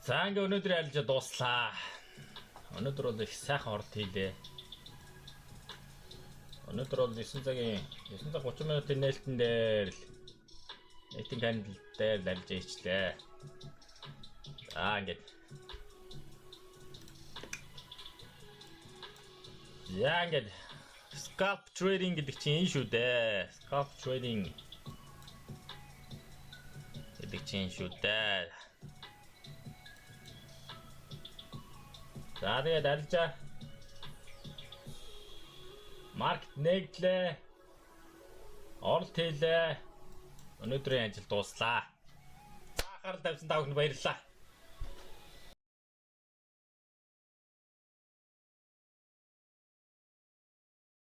За ингээ өнөөдөр ялж дууслаа. Өнөөдөр бол их сайхан орд хийлээ. Өнөөдөр бол 9:30 минутын нээлтэн дээр нийтийн кандидал дээр лалж ээчлээ. За ингээд. Яа ингээд scalp trading гэдэг чинь энэ шүү дээ. Scalp trading гэдэг чинь шүү дээ. За тэгээд алжаа. Маркет нэглээ. Оролт хийлээ. Өнөөдрийн ажил дууслаа. Анхаарал тавьсан та бүхэнд баярлалаа.